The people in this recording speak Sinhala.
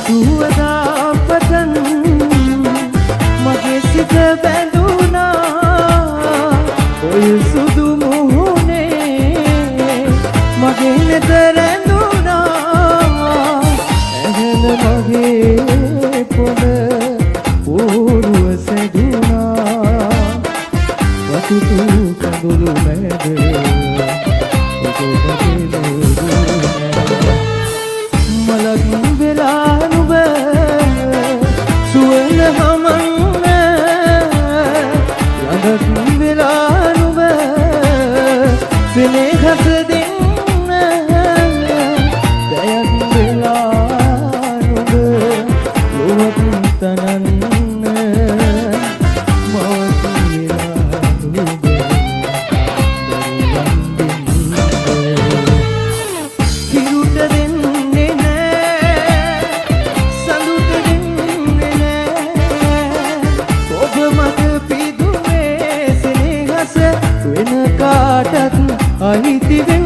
දුවදා පතන් මගේ සිත බැඳුනා ඔය සුදු මුහුණේ මගේ නෙත රැඳුනා ඇහැල මගේ පොළ ඌරුව සැදුනා වතුතු කඳුළු මැද මලක් වෙලා නුඹ සුවඳ හමන්න ළඟක් වෙලා නුඹ සෙනෙහස දෙන්න දැයක් වෙලා නුඹ ලොවක් තනන්න I need